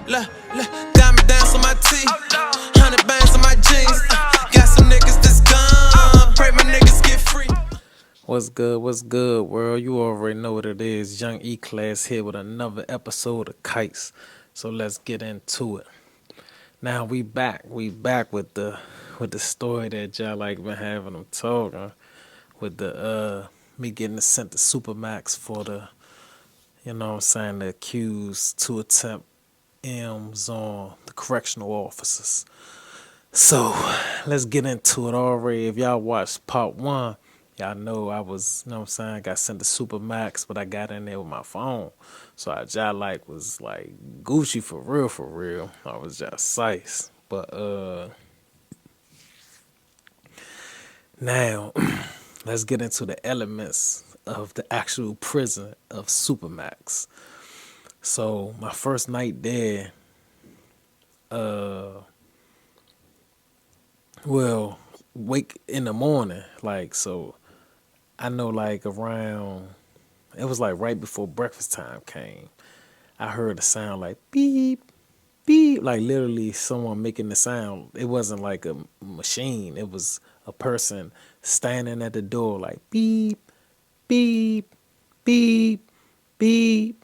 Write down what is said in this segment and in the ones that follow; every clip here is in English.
Diamond dance on my teeth, 100 bands on my jeans. Got some niggas that's gone, pray my niggas get free. What's good, world? You already know what it is. Young E-Class here with another episode of Kites. So let's get into it. Now we back with the story that y'all like been having them talking. With the me getting sent to Supermax for the, you know what I'm saying, the accused to attempt M's on the correctional officers. So let's get into it already. If y'all watched part one, y'all know I was, you know what I'm saying, got sent to Supermax, but I got in there with my phone. So y'all was like Gucci for real. I was just size. But now let's get into the elements of the actual prison of Supermax. So my first night there, wake in the morning, so I know around, it was right before breakfast time came, I heard a sound like beep, beep, literally someone making the sound. It wasn't like a machine, it was a person standing at the door beep, beep, beep, beep,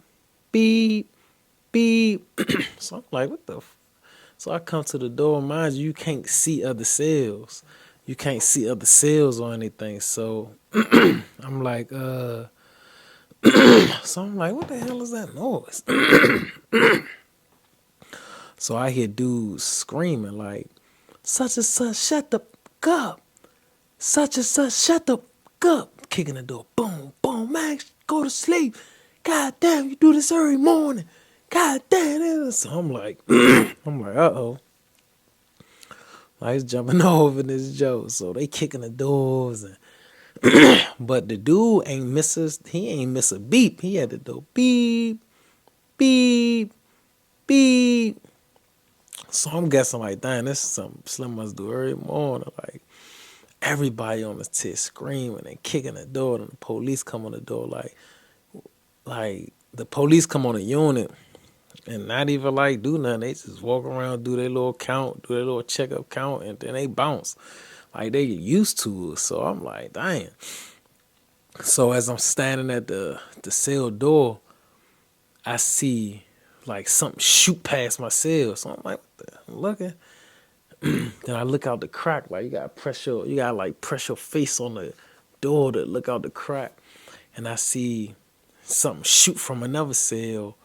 beep, beep. So I'm like, what the So I come to the door. Mind you, you can't see other cells. You can't see other cells or anything. So I'm like, what the hell is that noise? So I hear dudes screaming such and such, shut the fuck up. Such and such, shut the fuck up. Kicking the door. Boom, boom, Max, go to sleep. God damn, you do this every morning. God damn. So I'm like, uh-oh. He's jumping over this joke. So they kicking the doors. But the dude ain't miss a beep. He had to do beep, beep, beep. So I'm guessing damn, this is something Slim must do every morning. Everybody on the tit screaming and kicking the door. And the police come on the door the police come on the unit. And not even do nothing. They just walk around, do their little count, do their little checkup count, and then they bounce. They get used to it. So I'm like, dang. So as I'm standing at the cell door, I see something shoot past my cell. So I'm like, what the? I'm looking. Then I look out the crack. You gotta press your face on the door to look out the crack. And I see something shoot from another cell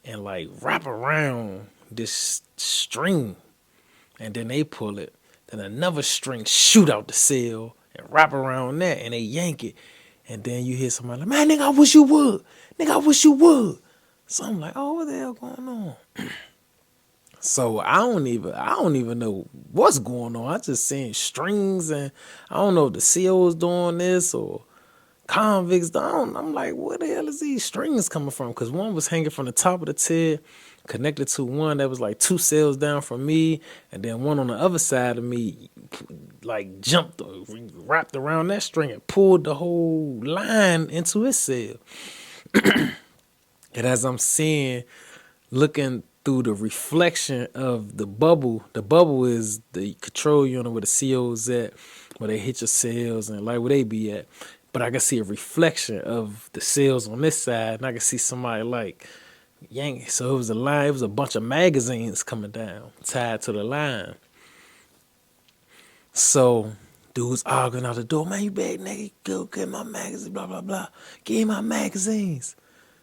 and wrap around this string, and then they pull it. Then another string shoot out the cell and wrap around that, and they yank it. And then you hear somebody like, man, nigga, I wish you would. Nigga, I wish you would. So I'm like, oh, what the hell going on? So I don't even know what's going on. I just seen strings, and I don't know if the CO's doing this or convicts down. I'm like, where the hell is these strings coming from? Because one was hanging from the top of the tier, connected to one that was 2 cells down from me, and then one on the other side of me jumped or wrapped around that string and pulled the whole line into his cell. And as I'm looking through the reflection of the bubble is the control unit where the CO's at, where they hit your cells and where they be at. But I can see a reflection of the cells on this side, and I can see somebody yanking. So it was a bunch of magazines coming down, tied to the line. So dudes arguing out the door, man, you bad nigga, go get my magazine, blah, blah, blah. Give me my magazines.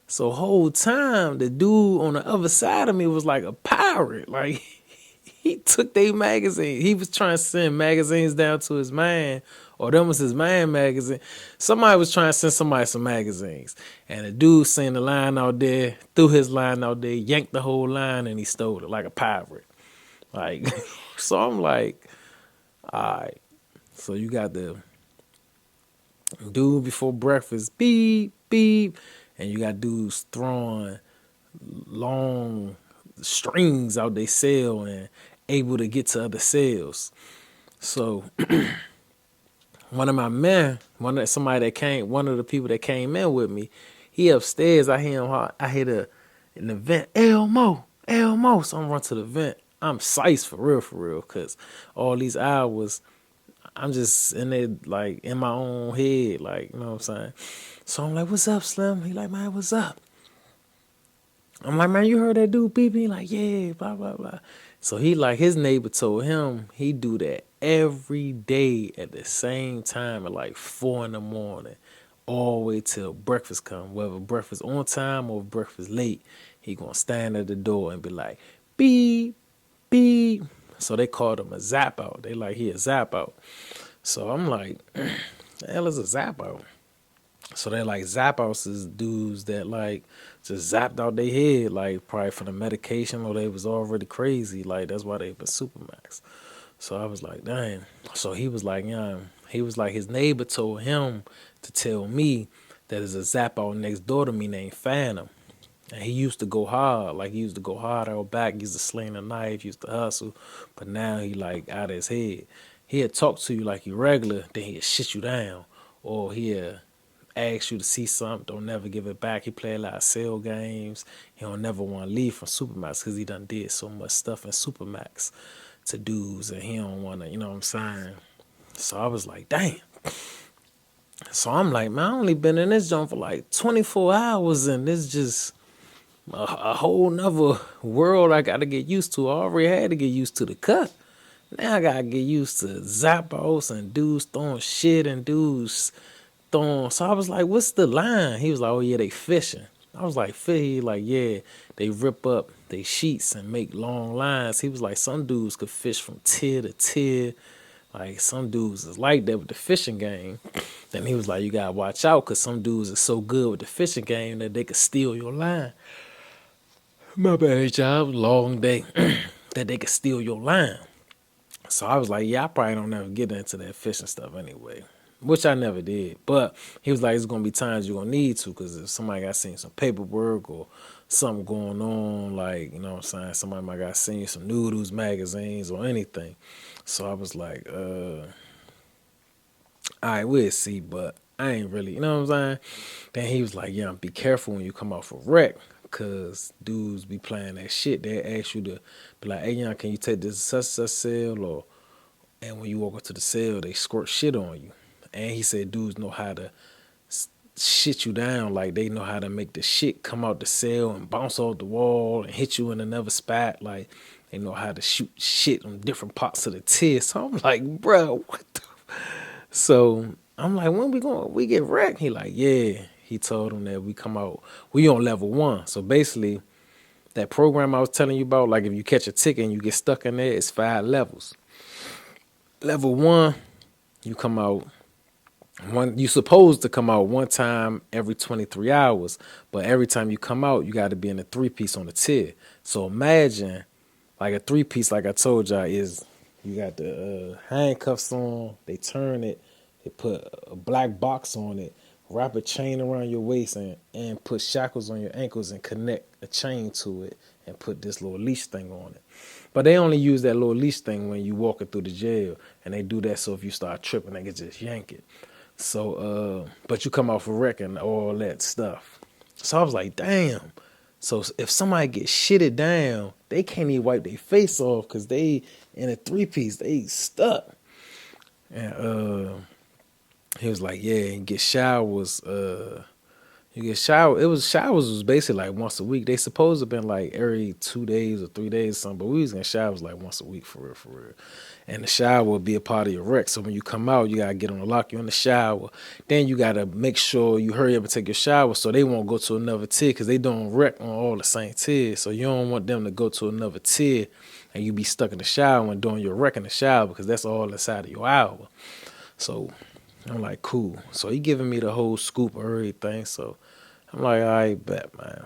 So whole time, the dude on the other side of me was like a pirate. He took their magazine. He was trying to send magazines down to his man, or them was his man magazine. Somebody was trying to send somebody some magazines. And the dude sent the line out there, threw his line out there, yanked the whole line, and he stole it like a pirate. So I'm like, all right. So you got the dude before breakfast, beep, beep. And you got dudes throwing long strings out their cell and able to get to other cells. So one of my men, one of the people that came in with me, he upstairs. I hear an event, Elmo. So I'm run to the vent. I'm sized for real, because all these hours, I'm just in it, like, in my own head, like, you know what I'm saying? So I'm like, what's up, Slim? He like, man, what's up? I'm like, man, you heard that dude beeping? He like, yeah, blah, blah, blah. So he like, his neighbor told him he do that every day at the same time at like 4 in the morning, all the way till breakfast come. Whether breakfast on time or breakfast late, he gonna stand at the door and be like, beep, beep. So they called him a zap out. They like, he a zap out. So I'm like, the hell is a zap out? So they like zap-outs is dudes that like just zapped out their head, like probably for the medication or they was already crazy. Like that's why they been Supermax. So I was like, dang. So he was like, yeah. He was like, his neighbor told him to tell me that there's a zap-out next door to me named Phantom. And he used to go hard. Like he used to go hard out back. He used to sling a knife, used to hustle. But now he like out of his head. He'd talk to you like you regular, then he'd shit you down. Or he'd ask you to see something, don't never give it back. He play a lot of cell games. He don't never want to leave from Supermax because he done did so much stuff in Supermax to dudes and he don't want to, you know what I'm saying? So I was like, damn. So I'm like, man, I only been in this joint for like 24 hours and this just a whole nother world I got to get used to. I already had to get used to the cut. Now I got to get used to zap-outs and dudes throwing shit and dudes throwing. So I was like, what's the line? He was like, oh yeah, they fishing. I was like, fish? He like, yeah, they rip up they sheets and make long lines. He was like, some dudes could fish from tier to tier. Like some dudes is like that with the fishing game. Then he was like, you gotta watch out because some dudes are so good with the fishing game that they could steal your line. My bad, job, long day. That they could steal your line. So I was like, yeah, I probably don't ever get into that fishing stuff anyway, which I never did. But he was like, it's going to be times you're going to need to because if somebody got seen some paperwork or something going on, like, you know what I'm saying, somebody might got seen some noodles, magazines or anything. So I was like, all right, we'll see, but I ain't really, you know what I'm saying? Then he was like, yeah, be careful when you come out for rec because dudes be playing that shit. They ask you to be like, hey, young, can you take this such cell or and when you walk up to the cell, they squirt shit on you. And he said dudes know how to shit you down. Like they know how to make the shit come out the cell and bounce off the wall and hit you in another spot. Like they know how to shoot shit on different parts of the tear. So I'm like, bro, what the? So I'm like, when we get wrecked? He like, yeah. He told him that we come out, we on level 1. So basically, that program I was telling you about, like if you catch a ticket and you get stuck in there, it's 5 levels. Level 1, you come out you supposed to come out one time every 23 hours, but every time you come out, you got to be in a 3-piece on the tier. So imagine like a 3-piece, like I told y'all, is you got the handcuffs on, they turn it, they put a black box on it, wrap a chain around your waist and put shackles on your ankles and connect a chain to it and put this little leash thing on it. But they only use that little leash thing when you walking through the jail, and they do that so if you start tripping, they can just yank it. So, but you come out for wreck and all that stuff. So I was like, damn. So if somebody gets shitted down, they can't even wipe their face off because they in a 3-piece, they stuck. And he was like, yeah, and get showers. You get shower. It was showers was basically like once a week. They supposed to have been like every 2 days or 3 days or something, but we was getting showers like once a week for real, for real. And the shower will be a part of your rec. So when you come out, you gotta get on the lock. You're in the shower. Then you gotta make sure you hurry up and take your shower so they won't go to another tier because they doing rec on all the same tiers. So you don't want them to go to another tier and you be stuck in the shower when doing your rec in the shower because that's all inside of your hour. So I'm like, cool. So he giving me the whole scoop of everything. So I'm like, all right, bet, man.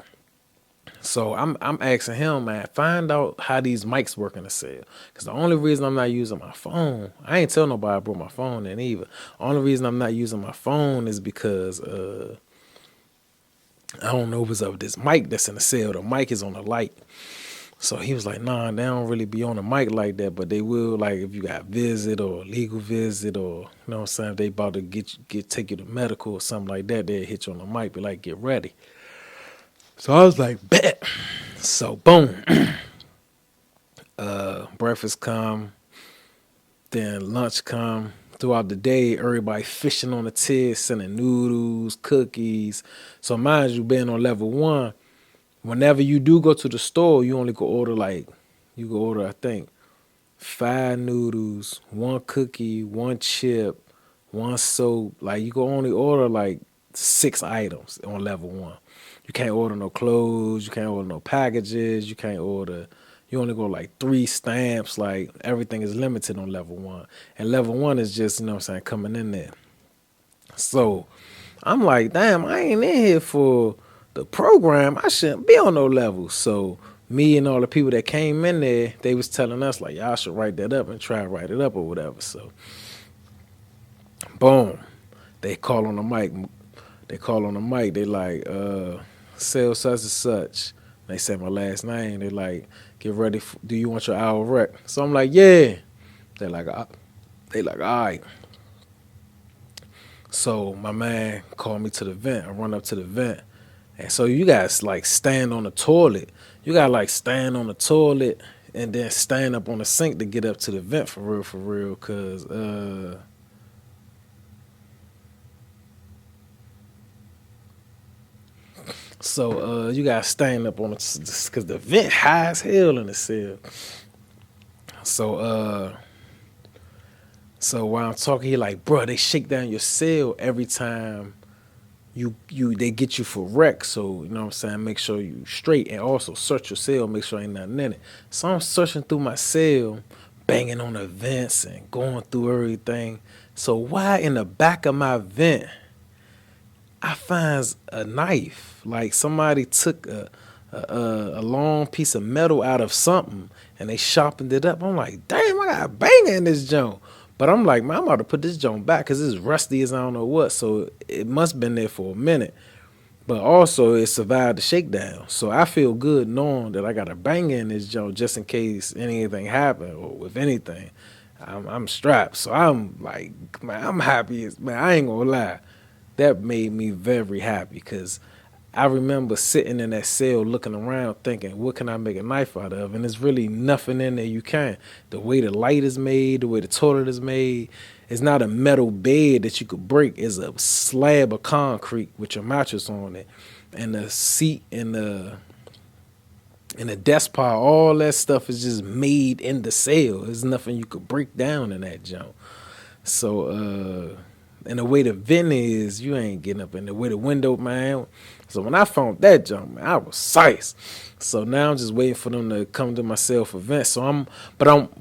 So I'm asking him, man, find out how these mics work in the cell. Because the only reason I'm not using my phone, I ain't tell nobody I brought my phone in either. The only reason I'm not using my phone is because I don't know what's up with this mic that's in the cell. The mic is on the light. So he was like, nah, they don't really be on the mic like that, but they will, like, if you got visit or legal visit or, you know what I'm saying, if they about to take you to medical or something like that, they'll hit you on the mic, be like, get ready. So I was like, bet. So boom, breakfast come, then lunch come. Throughout the day, everybody fishing on the tier, sending noodles, cookies. So mind you, being on level 1, whenever you do go to the store, you only go order I think 5 noodles, 1 cookie, 1 chip, 1 soap. Like you can only order like 6 items on level 1. You can't order no clothes, you can't order no packages, you only go like 3 stamps. Like everything is limited on level 1. And level 1 is just, you know what I'm saying, coming in there. So I'm like, damn, I ain't in here for the program. I shouldn't be on no level. So me and all the people that came in there, they was telling us like, y'all should write that up and try to write it up or whatever. So boom, they call on the mic. They call on the mic. They like, sell such and such. They said my last name. They like, get ready. Do you want your hour rec? So I'm like, yeah. They like, all right. So my man called me to the vent. I run up to the vent. And so you guys like stand on the toilet. You gotta like stand on the toilet and then stand up on the sink to get up to the vent for real. Cause you gotta stand up on it cause the vent high as hell in the cell. So while I'm talking, he like, bro, they shake down your cell every time they get you for wreck. So, you know what I'm saying, make sure you straight and also search your cell, make sure ain't nothing in it. So I'm searching through my cell, banging on the vents and going through everything. So why in the back of my vent I finds a knife? Like somebody took a long piece of metal out of something and they sharpened it up. I'm like, damn, I got a banger in this joint. But I'm like, man, I'm about to put this joint back because it's rusty as I don't know what. So it must have been there for a minute. But also it survived the shakedown. So I feel good knowing that I got a banger in this joint just in case anything happened or with anything. I'm strapped. So I'm like, man, I'm happy. Man, I ain't gonna lie. That made me very happy because I remember sitting in that cell looking around thinking, what can I make a knife out of? And there's really nothing in there you can. The way the light is made, the way the toilet is made, it's not a metal bed that you could break. It's a slab of concrete with your mattress on it. And the seat and the desk pile, all that stuff is just made in the cell. There's nothing you could break down in that junk. So, and the way the vent is, you ain't getting up in the way the window, man. So when I found that jump, man, I was sized. So now I'm just waiting for them to come to my self event. So I'm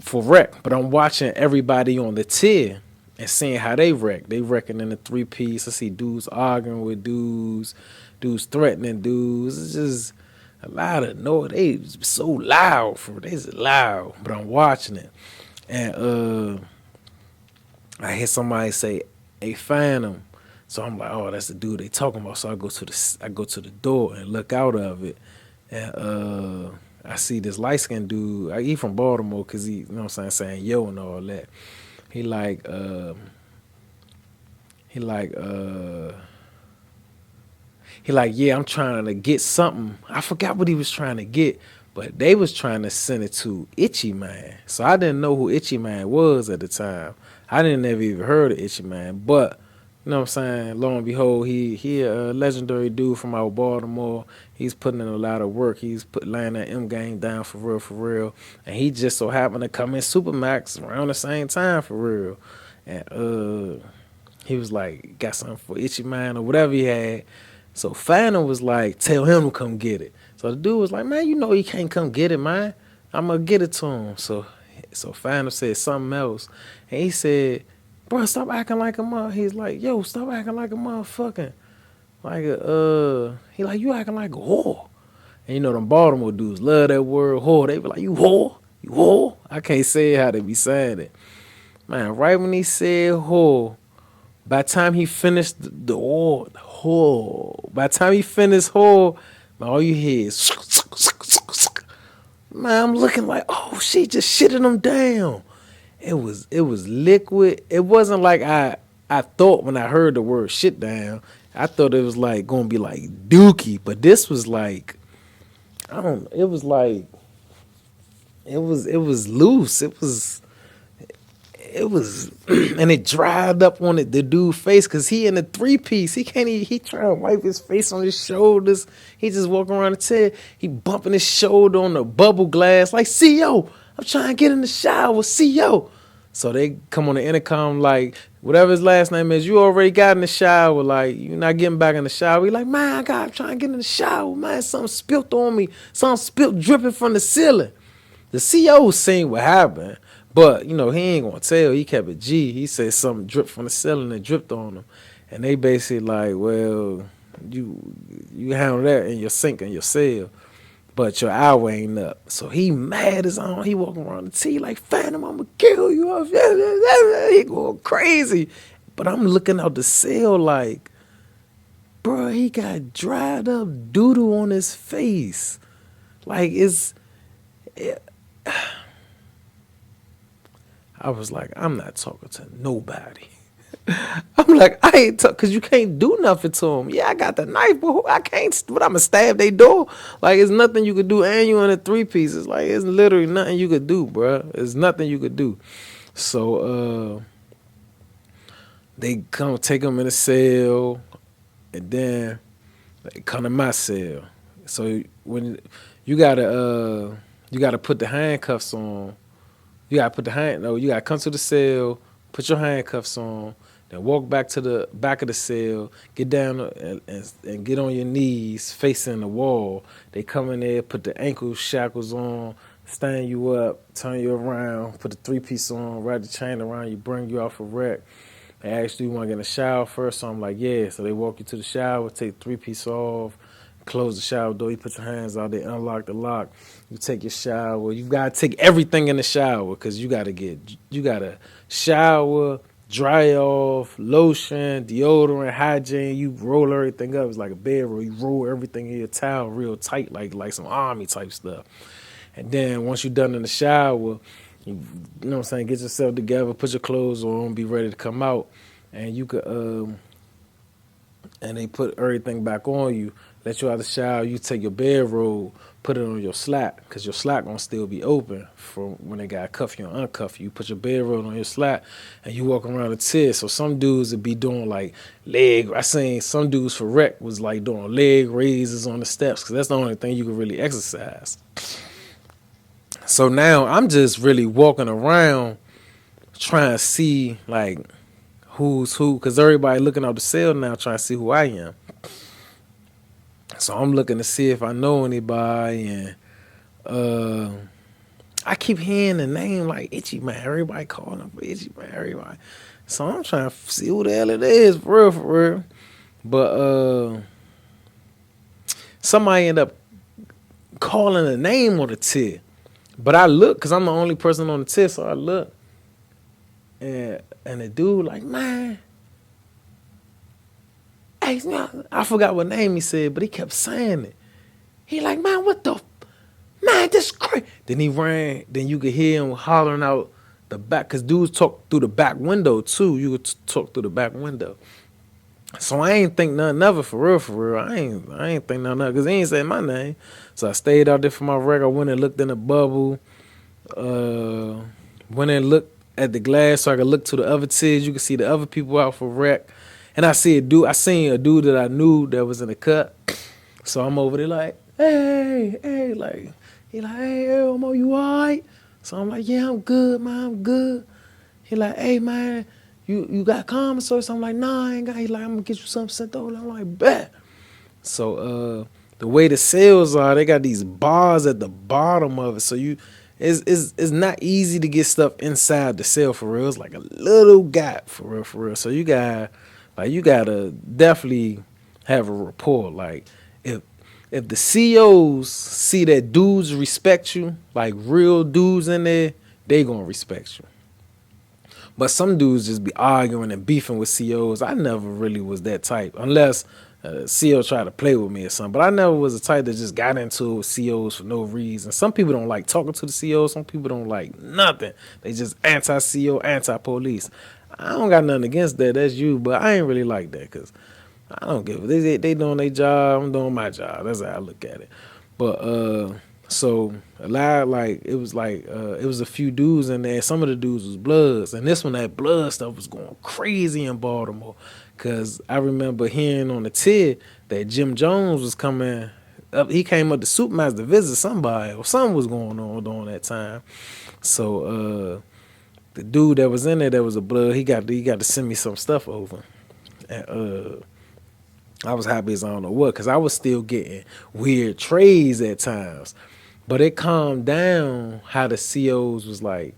for rec, but I'm watching everybody on the tier and seeing how they wreck. They wrecking in the 3-piece. I see dudes arguing with dudes threatening dudes. It's just a lot of noise. They so loud they just loud. But I'm watching it. And I hear somebody say, "Hey, Phantom." So I'm like, oh, that's the dude they talking about. So I go to the door and look out of it, and I see this light skinned dude. He from Baltimore, cause he, you know what I'm saying yo and all that. He like, yeah, I'm trying to get something. I forgot what he was trying to get, but they was trying to send it to Itchy Man. So I didn't know who Itchy Man was at the time. I didn't ever even heard of Itchy Man, but you know what I'm saying? Lo and behold, he a legendary dude from out Baltimore. He's putting in a lot of work. He's laying that M game down for real. And he just so happened to come in Supermax around the same time for real. And he was like, got something for Itchy Man or whatever he had. So Phantom was like, tell him to come get it. So the dude was like, man, you know he can't come get it, man. I'm gonna get it to him. So Phantom said something else. And he said, bro, stop acting like a mother. He's like, yo, stop acting like a motherfucking, he like, you acting like a whore. And you know them Baltimore dudes love that word whore. They be like, you whore? You whore? I can't say how they be saying it. Man, right when he said whore, by the time he finished the whore, by the time he finished whore, man, all you hear is, man, I'm looking like, oh, she just shitting him down. It was liquid. It wasn't like I thought when I heard the word shit down. I thought it was like gonna be like dookie, but this was like I don't. It was like it was loose. It was and it dried up on it the dude's face because he in a 3-piece. He can't even, he trying to wipe his face on his shoulders. He just walking around the tent. He bumping his shoulder on the bubble glass like, CO, I'm trying to get in the shower, CO. So they come on the intercom like, whatever his last name is, you already got in the shower. Like, you're not getting back in the shower. He like, man, I'm trying to get in the shower. Man, something spilt on me. Something spilt dripping from the ceiling. The CO seen what happened, but you know he ain't gonna tell. He kept it G. He said something dripped from the ceiling and dripped on him, and they basically like, well, you handle that in your sink in your cell, but your hour ain't up. So he mad as on. He walking around the T like, Phantom, I'ma kill you. He going crazy, but I'm looking out the cell like, bro, he got dried up doodle on his face, like it's. I was like, I'm not talking to nobody. I'm like, I ain't talk, cause you can't do nothing to him. Yeah, I got the knife, but I can't. But I'ma stab they door. Like, it's nothing you could do. And you in a 3-piece. Like, it's literally nothing you could do, bro. It's nothing you could do. So they come take him in a cell, and then they come to my cell. So when you gotta put the handcuffs on. You gotta come to the cell, put your handcuffs on, then walk back to the back of the cell, get down and get on your knees facing the wall. They come in there, put the ankle shackles on, stand you up, turn you around, put the 3-piece on, wrap the chain around you, bring you off a wreck. They ask you want to get in the shower first, so I'm like, yeah. So they walk you to the shower, take the 3-piece off, close the shower door, you put your hands out, they unlock the lock, you take your shower. You gotta take everything in the shower because you gotta shower, dry off, lotion, deodorant, hygiene. You roll everything up. It's like a bedroll. You roll everything in your towel real tight, like some army type stuff. And then once you're done in the shower, you know what I'm saying, get yourself together, put your clothes on, be ready to come out, and you could and they put everything back on you, let you out of the shower, you take your bedroll, put it on your slack, because your slack gonna still be open from when they got cuff you and uncuff you. You put your bedroll on your slack, and you walk around the tier. So some dudes would be doing like I seen some dudes for rec was like doing leg raises on the steps, because that's the only thing you can really exercise. So now I'm just really walking around trying to see like who's who, because everybody looking out the cell now trying to see who I am. So I'm looking to see if I know anybody, and I keep hearing the name like Itchy Man. Everybody calling him Itchy Man, everybody. So I'm trying to see who the hell it is, for real. But somebody end up calling a name on the tip. But I look, because I'm the only person on the tip, so I look. And the dude like, man, hey, I forgot what name he said, but he kept saying it. He like, man, what the, man, this crazy. Then he ran, then you could hear him hollering out the back, because dudes talk through the back window too. You could talk through the back window. So I ain't think nothing of it, for real. I ain't think nothing of it, because he ain't say my name. So I stayed out there for my record. I went and looked in the bubble. Went and looked at the glass so I could look to the other tiers. You could see the other people out for rec. And I seen a dude that I knew that was in the cut. So I'm over there like, hey, like, he like, hey, Elmo, you all right? So I'm like, yeah, I'm good, man, I'm good. He like, hey, man, you got comments or something? I'm like, nah, I ain't got. He like, I'm gonna get you something sent over. I'm like, bet. So the way the cells are, they got these bars at the bottom of it. So it's not easy to get stuff inside the cell, for real. It's like a little gap, for real. So you gotta definitely have a rapport. Like if the COs see that dudes respect you, like real dudes in there, they gonna respect you. But some dudes just be arguing and beefing with COs. I never really was that type, unless CO tried to play with me or something. But I never was the type that just got into it with COs for no reason. Some people don't like talking to the COs. Some people don't like nothing. They just anti-CO, anti-police. I don't got nothing against that. That's you. But I ain't really like that, because I don't give a. They doing their job. I'm doing my job. That's how I look at it. But so a lot like it was a few dudes in there. Some of the dudes was Bloods, and this one that blood stuff was going crazy in Baltimore. Cause I remember hearing on the TID that Jim Jones was coming up. He came up to Supermax to visit somebody, or something was going on during that time. So the dude that was in there that was a Blood, he got to send me some stuff over, and I was happy as I don't know what, because I was still getting weird trades at times. But it calmed down how the COs was like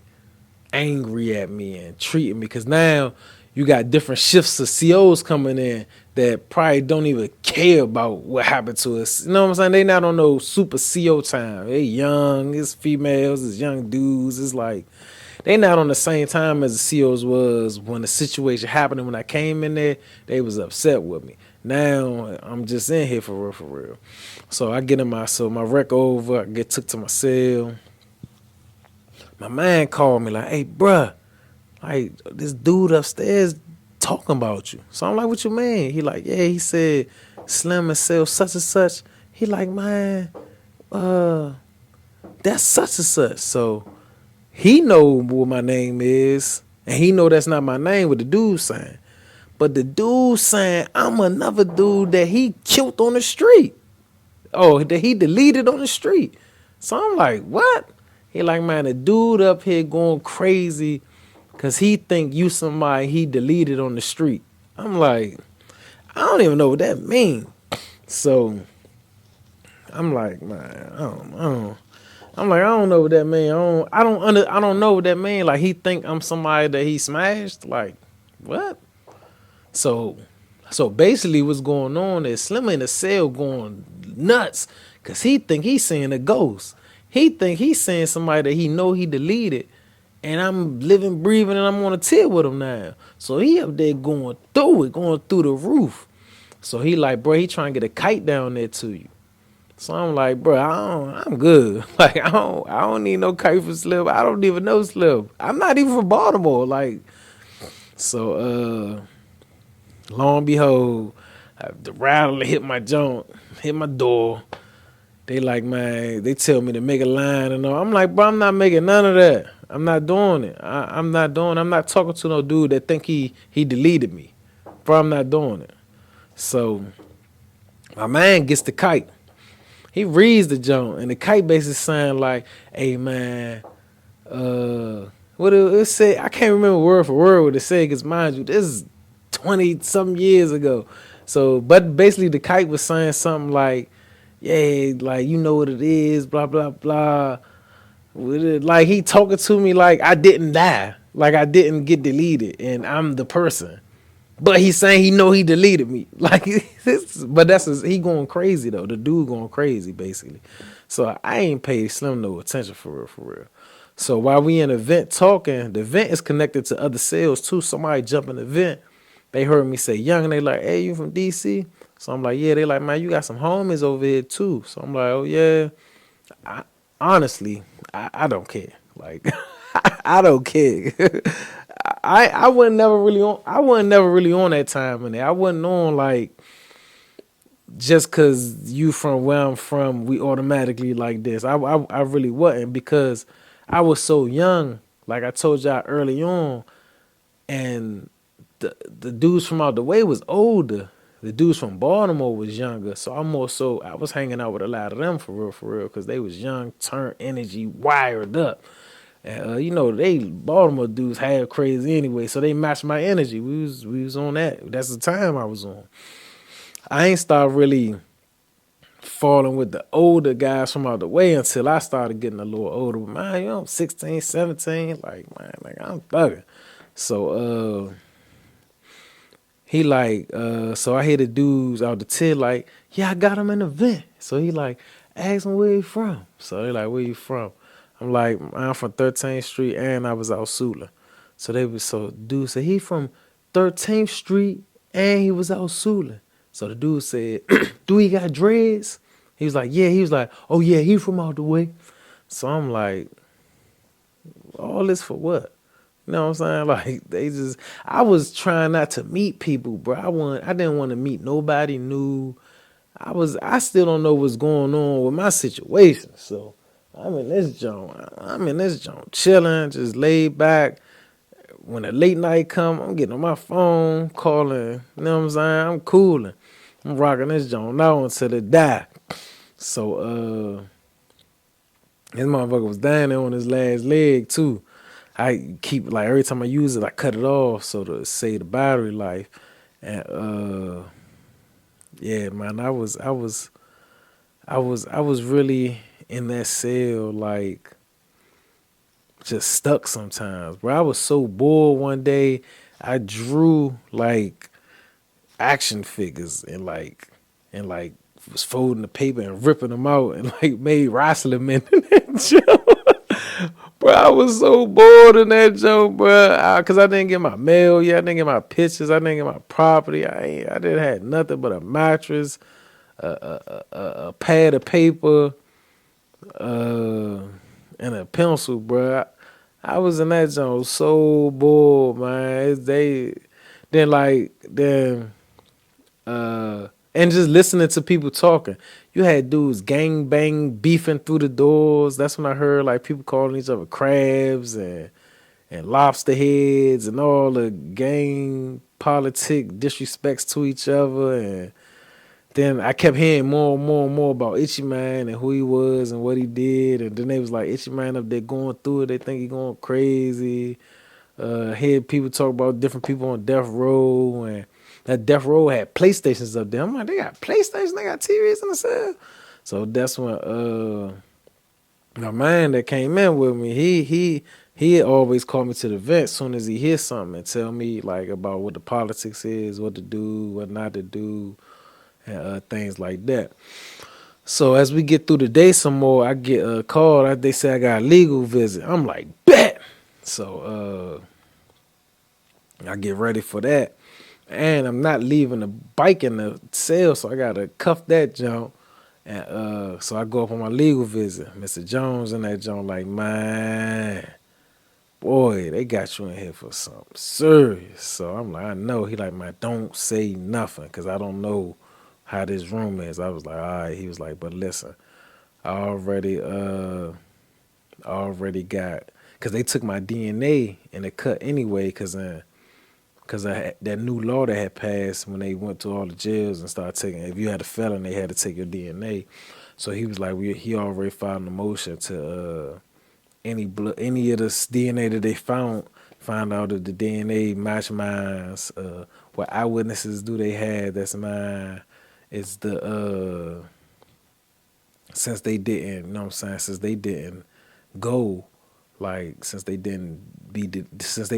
angry at me and treating me, because now you got different shifts of COs coming in that probably don't even care about what happened to us. You know what I'm saying? They not on no super CO time. They young, it's females, it's young dudes. It's like they not on the same time as the COs was when the situation happened. And when I came in there, they was upset with me. Now I'm just in here for real, for real. So I get in my rec over, I get took to my cell. My man called me like, "Hey, bruh, like this dude upstairs talking about you." So I'm like, "What you mean?" He like, "Yeah," he said, "Slim and sell such and such." He like, "Man, uh, that's such and such." So he know what my name is, and he know that's not my name with the dude saying. But the dude saying I'm another dude that he killed on the street. Oh, that he deleted on the street. So I'm like, what? He like, man, the dude up here going crazy because he think you somebody he deleted on the street. I'm like, I don't even know what that mean. So I'm like, man, I'm like, I don't know what that mean. I don't know what that mean. Like he think I'm somebody that he smashed. Like, what? So so basically what's going on is Slim in the cell going nuts because he think he's seeing a ghost. He think he's seeing somebody that he know he deleted, and I'm living, breathing, and I'm on a tier with him now. So he up there going through the roof. So he like, bro, he trying to get a kite down there to you. So I'm like, bro, I'm good. Like I don't need no kite for Slim. I don't even know Slim. I'm not even from Baltimore. Like, so lo and behold, the rattler hit my joint, hit my door. They like, man, they tell me to make a line and all. I'm like, bro, I'm not making none of that. I'm not doing it. I'm not doing it. I'm not talking to no dude that think he deleted me. Bro, I'm not doing it. So my man gets the kite. He reads the joint, and the kite basically saying like, hey, man, what it said, I can't remember word for word what it said, because mind you, this is 20 some years ago. So, but basically the kite was saying something like, yeah, like you know what it is, blah blah blah. Like he talking to me like I didn't die, like I didn't get deleted, and I'm the person. But he's saying he know he deleted me. Like, but he going crazy though. The dude going crazy basically. So I ain't paid Slim no attention for real, for real. So while we in the vent talking, the vent is connected to other cells too. Somebody jump in the vent. They heard me say young, and they like, hey, you from DC? So I'm like, yeah. They like, man, you got some homies over here too. So I'm like, oh yeah. I, honestly, I don't care. Like, I don't care. I wasn't never really on. I wasn't never really on that time in there. I wasn't on like just cause you from where I'm from, we automatically like this. I really wasn't, because I was so young. Like I told y'all early on, and the dudes from out the way was older. The dudes from Baltimore was younger, so I was hanging out with a lot of them for real, because they was young, turned energy, wired up. And you know, they Baltimore dudes had crazy anyway, so they matched my energy. We was on that. That's the time I was on. I ain't start really falling with the older guys from out the way until I started getting a little older. But man, you know, I'm 16, 17, like man, like I'm thugging. So he like, so I hear the dudes out the till like, yeah, I got him in the vent. So he like, ask him where he from. So they like, where you from? I'm like, I'm from 13th Street and I was out Sula. So dude said, he from 13th Street and he was out Sula. So the dude said, do he got dreads? He was like, yeah. He was like, oh yeah, he from out the way. So I'm like, all this for what? You know what I'm saying? Like I was trying not to meet people, bro. I didn't want to meet nobody new. I still don't know what's going on with my situation. So I'm in this joint, chilling, just laid back. When the late night come, I'm getting on my phone, calling. You know what I'm saying? I'm cooling. I'm rocking this joint now until it die. So this motherfucker was down there on his last leg too. I keep like every time I use it, I cut it off so to save the battery life. And yeah, man, I was really in that cell, like just stuck sometimes. Bro, I was so bored one day. I drew like action figures and like was folding the paper and ripping them out and like made wrestling men in that joke. Bro, I was so bored in that joke, bro. Cause I didn't get my mail yet. I didn't get my pictures. I didn't get my property. I didn't have nothing but a mattress, a pad of paper, uh, and a pencil, bro. I was in that zone so bored, man. They then and just listening to people talking. You had dudes gang bang beefing through the doors. That's when I heard like people calling each other crabs and lobster heads and all the gang politic disrespects to each other. And then I kept hearing more and more and more about Itchy Man and who he was and what he did. And then they was like, Itchy Man up there going through it. They think he going crazy. Heard people talk about different people on death row, and that death row had PlayStations up there. I'm like, they got PlayStations, they got TVs in the cell. So that's when my man that came in with me, he always called me to the vent as soon as he hears something and tell me like about what the politics is, what to do, what not to do, and things like that. So as we get through the day some more, I get a call. They say I got a legal visit. I'm like, bet. So I get ready for that. And I'm not leaving the bike in the cell, so I gotta cuff that junk. And so I go up on my legal visit. Mr. Jones and that junk like, man, boy, they got you in here for something serious. So I'm like, I know. He like, man, don't say nothing, because I don't know how this room is. I was like, all right. He was like, but listen, I already got, because they took my DNA and it cut anyway, because that new law that had passed when they went to all the jails and started taking, if you had a felon, they had to take your DNA. So he was like, he already filed a motion to any of this DNA that they find out that the DNA match mine. What eyewitnesses do they have that's mine? It's the since they didn't, you know what I'm saying? Since they didn't go, like since they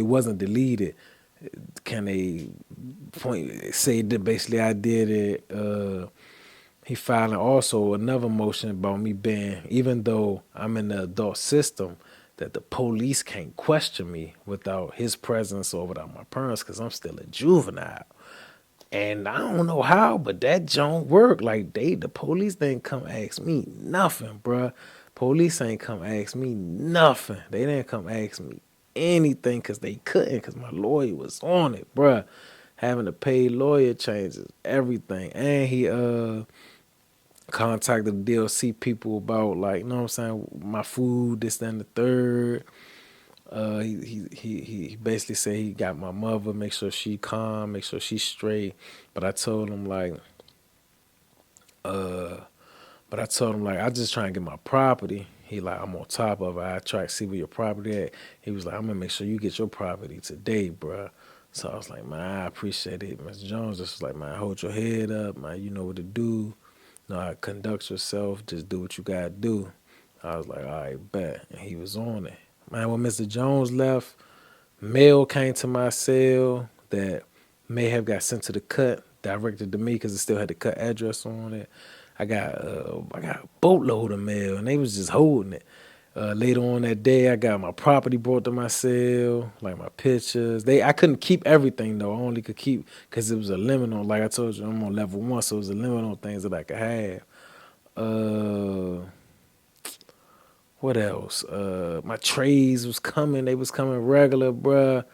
wasn't deleted, can they say that basically I did it? He filing also another motion about me being, even though I'm in the adult system, that the police can't question me without his presence or without my parents, because I'm still a juvenile. And I don't know how, but that don't work. Like the police didn't come ask me nothing, bruh. Police ain't come ask me nothing. They didn't come ask me anything because they couldn't, because my lawyer was on it, bruh. Having to pay lawyer changes everything. And he contacted the DLC people about, like, you know what I'm saying, my food, this, that, and the third. He basically said he got my mother, make sure she calm, make sure she's straight. But I told him like, I just try and get my property. He like, I'm on top of it. I try to see where your property at. He was like, I'm gonna make sure you get your property today, bruh. So I was like, man, I appreciate it. Mr. Jones just was like, man, hold your head up, man. You know what to do. You know how to conduct yourself. Just do what you gotta do. I was like, all right, bet. And he was on it. Man, when Mr. Jones left, mail came to my cell that may have got sent to the cut, directed to me because it still had the cut address on it. I got a boatload of mail, and they was just holding it. Later on that day, I got my property brought to my cell, like my pictures. I couldn't keep everything though. I only could keep, because it was a limit on. Like I told you, I'm on level 1, so it was a limit on things that I could have. What else? My trays was coming. They was coming regular, bruh.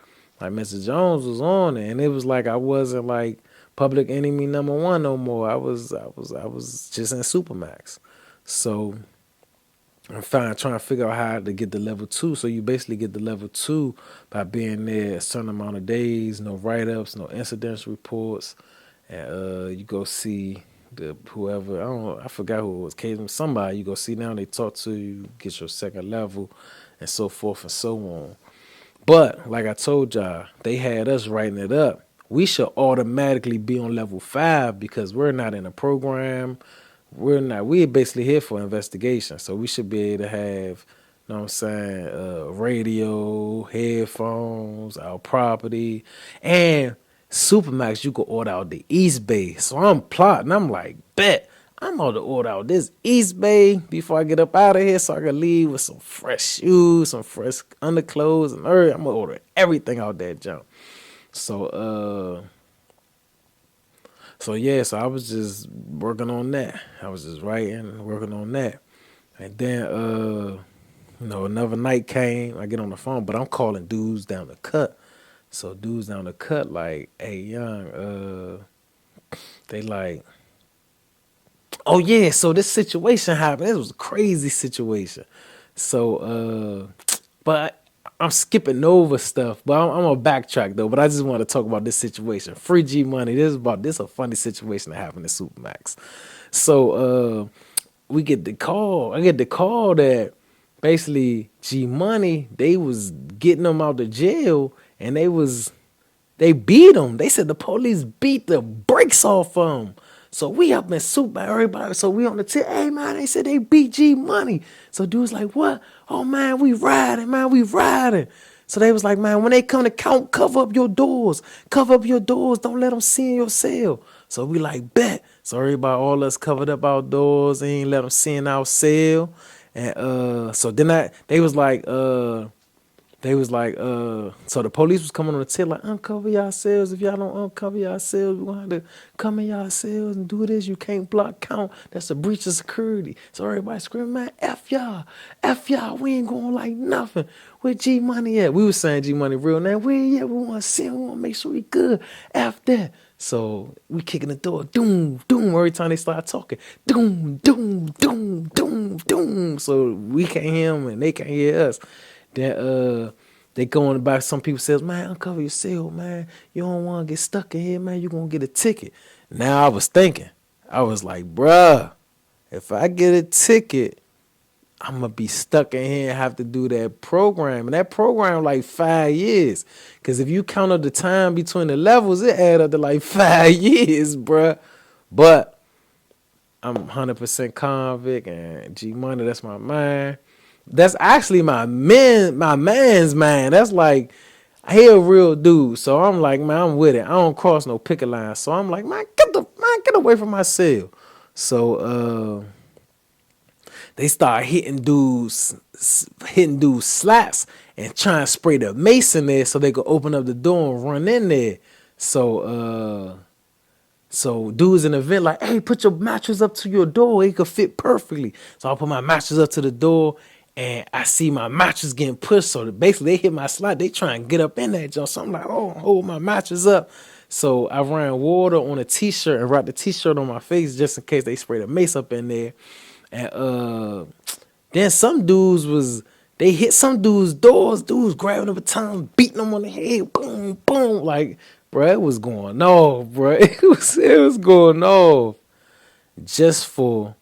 Like Mr. Jones was on it, and it was like I wasn't like public enemy number one no more. I was just in Supermax. So I'm trying to figure out how to get the level two. So you basically get the level two by being there a certain amount of days, no write ups, no incidents reports, and you go see the whoever I forgot who it was, Cajun, somebody you go see now. They talk to you, get your second level, and so forth and so on. But like I told y'all, they had us writing it up. We should automatically be on level 5 because we're not in a program. We're not. We're basically here for investigation, so we should be able to have, you know what I'm saying, radio, headphones, our property, and Supermax. You could order out the East Bay. So I'm plotting. I'm like, bet. I'm going to order out this East Bay before I get up out of here so I can leave with some fresh shoes, some fresh underclothes, and everything. I'm going to order everything out that jump. So yeah, so I was just working on that. I was just writing, working on that. And then another night came, I get on the phone, but I'm calling dudes down the cut. So dudes down the cut like, hey young, they like, oh yeah, so this situation happened. This was a crazy situation. So but I'm skipping over stuff, but I'm gonna backtrack though. But I just want to talk about this situation. Free G Money. This is a funny situation that happened in Supermax. So we get the call. I get the call that basically G Money, they was getting them out of jail, and they beat him. They said the police beat the brakes off him. So we up in soup, everybody. So we on the tip. Hey man, they said they beat G Money. So dude's like, what? Oh man, we riding, man, we riding. So they was like, man, when they come to count, cover up your doors. Cover up your doors. Don't let them see in your cell. So we like, bet. So everybody, all us covered up our doors. Ain't let them see in our cell. And so then so the police was coming on the tail like, uncover yourselves. If y'all don't uncover yourselves, we're going to have to come in yourselves and do this. You can't block count. That's a breach of security. So everybody screaming, man, F y'all. We ain't going like nothing. Where G Money at? We was saying G Money real now. Where he at? We want to see him. We want to make sure he good. F that. So we kicking the door. Doom, doom. Every time they start talking. Doom, doom, doom, doom, doom. So we can't hear them and they can't hear us. Then they going about, some people says, man, uncover your cell, man. You don't want to get stuck in here, man. You gonna get a ticket. Now I was thinking, I was like, bruh, if I get a ticket, I'm gonna be stuck in here and have to do that program. And that program like 5 years. Cause if you count up the time between the levels, it add up to like 5 years, bruh. But I'm 100% convict, and G Money, that's my man. That's actually my man's man. That's like, he a real dude. So I'm like, man, I'm with it. I don't cross no picket line. So I'm like, man, get away from my cell. So they start hitting dudes slaps and trying to spray the mace in there so they could open up the door and run in there. So dudes in the event like, hey, put your mattress up to your door. It could fit perfectly. So I put my mattress up to the door, and I see my mattress getting pushed. So basically they hit my slot. They try and get up in that jump. So I'm like, oh, hold my mattress up. So I ran water on a t-shirt and wrapped the t-shirt on my face just in case they spray the mace up in there. And then some dudes they hit some dudes' doors. Dudes grabbing the baton, beating them on the head. Boom, boom. Like, bro, it was going off, bro. It was going off. Just for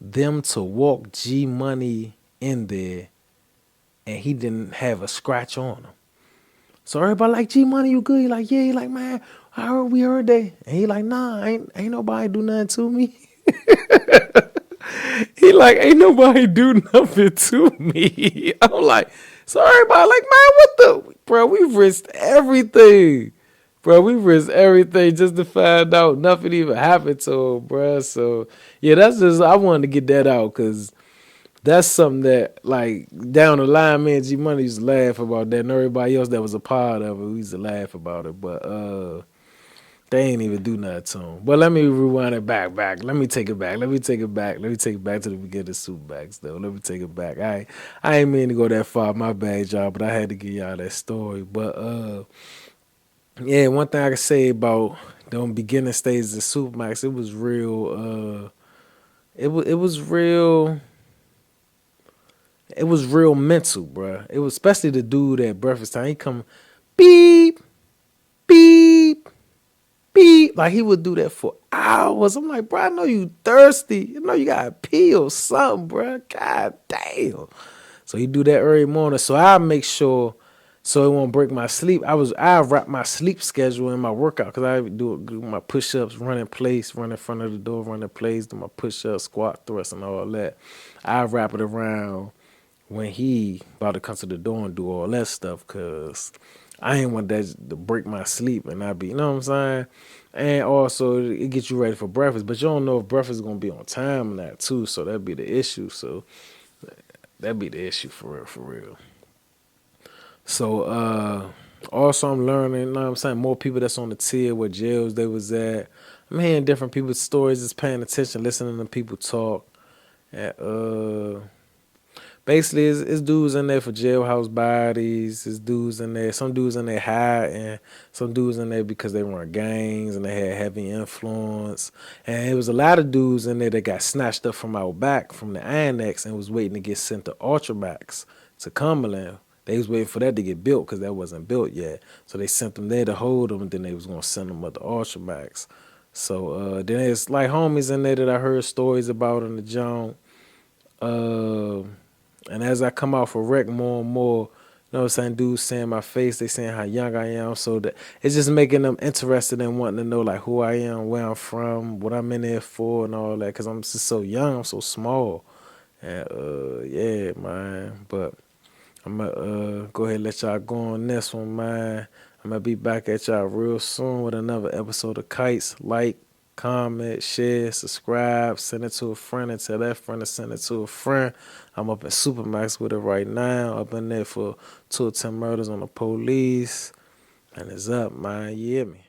them to walk G Money in there and he didn't have a scratch on him. So everybody like, G Money, you good? He like, yeah. He like, man, we heard that. And he like, nah, ain't nobody do nothing to me. He like, ain't nobody do nothing to me. I'm like, so everybody like, man, what the, bro? We risked everything, bro. We risked everything just to find out nothing even happened to him, bro. So yeah, that's just, I wanted to get that out because that's something that, like, down the line, me and G Money used to laugh about that, and everybody else that was a part of it, we used to laugh about it. But they ain't even do nothing to him. But let me rewind it back. Let me take it back. Let me take it back to the beginning of Supermax, though. Let me take it back. I ain't mean to go that far. My bad, y'all, but I had to give y'all that story. But yeah, one thing I can say about them beginning stages of Supermax, it was real. It was real mental, bruh. It was especially the dude at breakfast time. He come beep beep beep, like he would do that for hours. I'm like, bro, I know you thirsty. You know you gotta pee or something, bro. God damn. So he do that early morning. So I make sure so it won't break my sleep. I wrap my sleep schedule in my workout because I do my push ups, run in place, run in front of the door, run in place, do my push ups, squat, thrust, and all that. I wrap it around when he about to come to the door and do all that stuff because I ain't want that to break my sleep and I be, you know what I'm saying? And also it gets you ready for breakfast, but you don't know if breakfast is gonna be on time or not too, so that'd be the issue. So that'd be the issue for real, for real. So also I'm learning, you know what I'm saying, more people that's on the tier where jails they was at. I'm hearing different people's stories, just paying attention, listening to people talk. And basically, it's dudes in there for jailhouse bodies. It's dudes in there. Some dudes in there hiding. Some dudes in there because they run gangs and they had heavy influence. And it was a lot of dudes in there that got snatched up from out back from the annex and was waiting to get sent to Ultramax to Cumberland. They was waiting for that to get built because that wasn't built yet. So they sent them there to hold them, and then they was gonna send them up to Ultramax. So then there's like homies in there that I heard stories about in the joint. Uh, and as I come out for rec more and more, you know what I'm saying, dudes seeing my face, they saying how young I am. So that it's just making them interested in wanting to know like who I am, where I'm from, what I'm in there for and all that. Cause I'm just so young, I'm so small. And yeah, man. But I'm gonna go ahead and let y'all go on this one, man. I'm gonna be back at y'all real soon with another episode of Kites. Like, comment, share, subscribe, send it to a friend and tell that friend to send it to a friend. I'm up in Supermax with it right now. Up in there for 2 or 10 murders on the police. And it's up, man. You hear me?